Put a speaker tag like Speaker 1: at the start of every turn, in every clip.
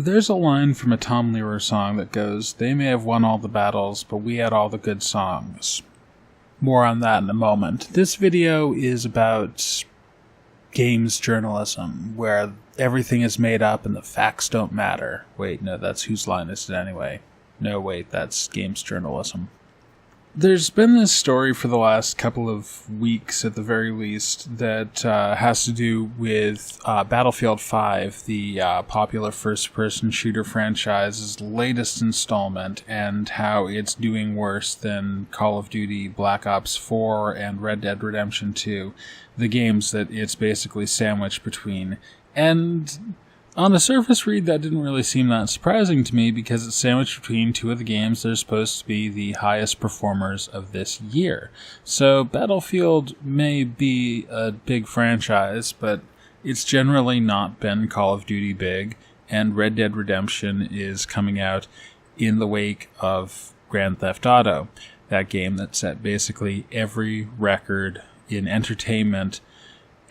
Speaker 1: There's a line from a Tom Lehrer song that goes, "They may have won all the battles, but we had all the good songs." More on that in a moment. This video is about games journalism, where everything is made up and the facts don't matter. Wait, no, that's whose line is it anyway? No, wait, that's games journalism. There's been this story for the last couple of weeks, at the very least, that has to do with Battlefield V, the popular first-person shooter franchise's latest installment, and how it's doing worse than Call of Duty, Black Ops 4, and Red Dead Redemption 2, the games that it's basically sandwiched between. And on the surface read, that didn't really seem that surprising to me, because it's sandwiched between two of the games that are supposed to be the highest performers of this year. So Battlefield may be a big franchise, but it's generally not been Call of Duty big, and Red Dead Redemption is coming out in the wake of Grand Theft Auto, that game that set basically every record in entertainment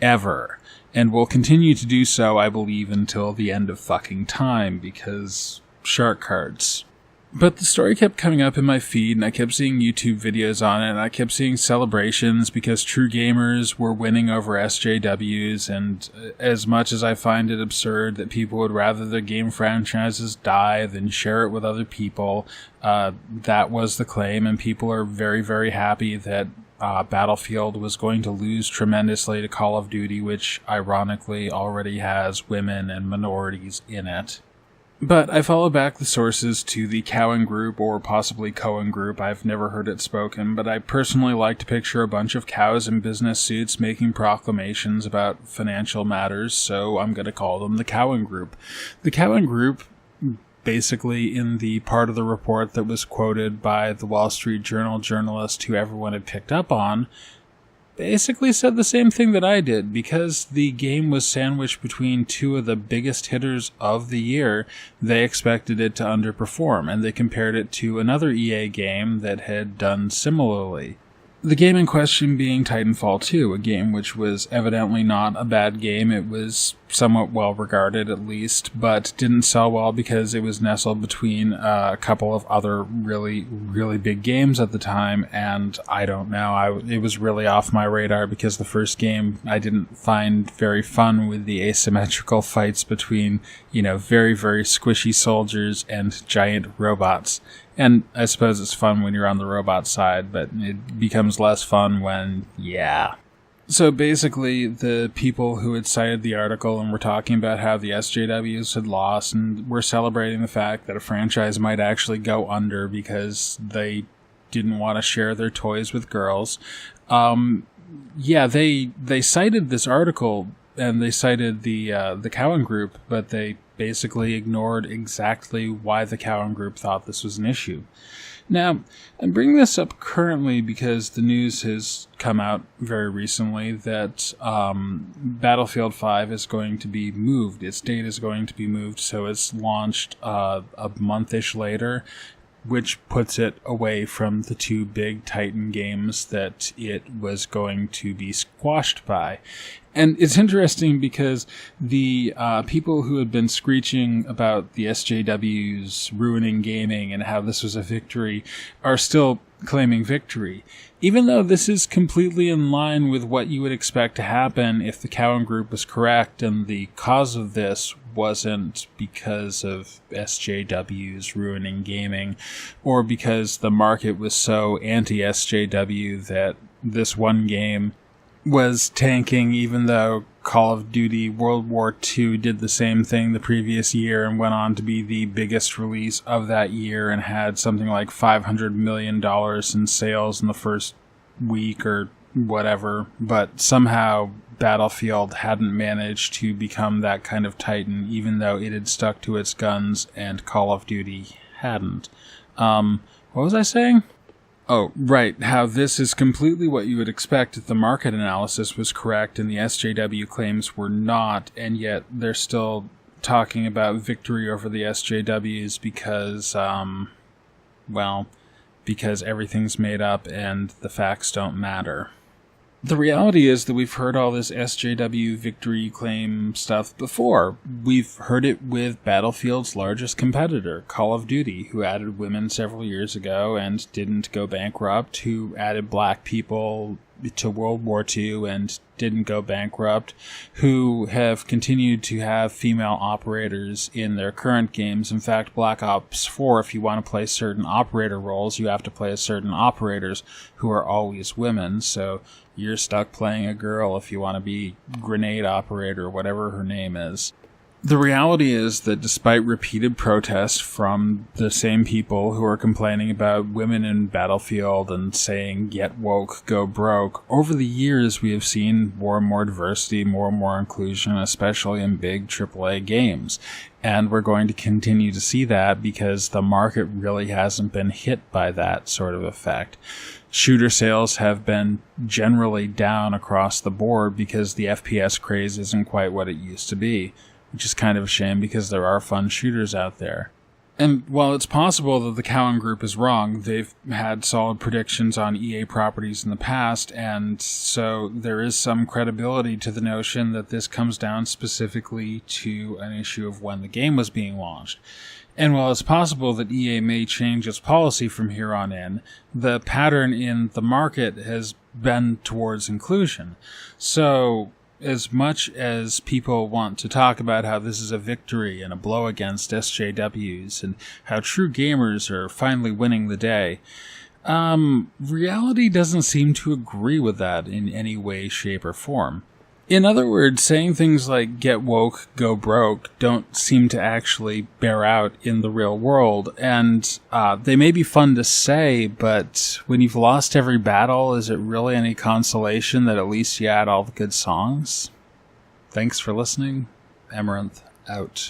Speaker 1: ever. And will continue to do so, I believe, until the end of fucking time, because shark cards. But the story kept coming up in my feed, and I kept seeing YouTube videos on it, and I kept seeing celebrations because true gamers were winning over SJWs, and as much as I find it absurd that people would rather their game franchises die than share it with other people, that was the claim, and people are very, very happy that Battlefield was going to lose tremendously to Call of Duty, which ironically already has women and minorities in it. But I follow back the sources to the Cowen group, or possibly Cowen group. I've never heard it spoken, but I personally like to picture a bunch of cows in business suits making proclamations about financial matters, so I'm going to call them the Cowen group. The Cowen group, basically in the part of the report that was quoted by the Wall Street Journal journalist who everyone had picked up on, basically said the same thing that I did. Because the game was sandwiched between two of the biggest hitters of the year, they expected it to underperform, and they compared it to another EA game that had done similarly. The game in question being Titanfall 2, a game which was evidently not a bad game. It was somewhat well regarded, at least, but didn't sell well because it was nestled between a couple of other really, really big games at the time, and I don't know, it was really off my radar because the first game I didn't find very fun, with the asymmetrical fights between, very, very squishy soldiers and giant robots. And I suppose it's fun when you're on the robot side, but it becomes less fun when, So basically, the people who had cited the article and were talking about how the SJWs had lost and were celebrating the fact that a franchise might actually go under because they didn't want to share their toys with girls. They cited this article, and they cited the Cowen group, but they basically ignored exactly why the Cowen group thought this was an issue. Now, I'm bringing this up currently because the news has come out very recently that Battlefield V is going to be moved. Its date is going to be moved, so it's launched a month-ish later, which puts it away from the two big Titan games that it was going to be squashed by. And it's interesting because the people who had been screeching about the SJWs ruining gaming and how this was a victory are still claiming victory, even though this is completely in line with what you would expect to happen if the Cowen group was correct and the cause of this wasn't because of SJWs ruining gaming, or because the market was so anti-SJW that this one game was tanking, even though Call of Duty World War II did the same thing the previous year and went on to be the biggest release of that year and had something like $500 million in sales in the first week or whatever. But somehow Battlefield hadn't managed to become that kind of titan, even though it had stuck to its guns and Call of Duty hadn't. What was I saying? Oh, right, how this is completely what you would expect if the market analysis was correct and the SJW claims were not, and yet they're still talking about victory over the SJWs because, because everything's made up and the facts don't matter. The reality is that we've heard all this SJW victory claim stuff before. We've heard it with Battlefield's largest competitor, Call of Duty, who added women several years ago and didn't go bankrupt, who added black people to World War II and didn't go bankrupt, who have continued to have female operators in their current games. In fact, Black Ops 4, if you want to play certain operator roles, you have to play as certain operators who are always women, so you're stuck playing a girl if you want to be grenade operator, whatever her name is. The reality is that despite repeated protests from the same people who are complaining about women in Battlefield and saying, get woke, go broke, over the years we have seen more and more diversity, more and more inclusion, especially in big AAA games. And we're going to continue to see that because the market really hasn't been hit by that sort of effect. Shooter sales have been generally down across the board because the FPS craze isn't quite what it used to be, which is kind of a shame because there are fun shooters out there. And while it's possible that the Cowen group is wrong, they've had solid predictions on EA properties in the past, and so there is some credibility to the notion that this comes down specifically to an issue of when the game was being launched. And while it's possible that EA may change its policy from here on in, the pattern in the market has been towards inclusion. So, as much as people want to talk about how this is a victory and a blow against SJWs and how true gamers are finally winning the day, reality doesn't seem to agree with that in any way, shape, or form. In other words, saying things like get woke, go broke don't seem to actually bear out in the real world, and they may be fun to say, but when you've lost every battle, is it really any consolation that at least you had all the good songs? Thanks for listening. Amaranth out.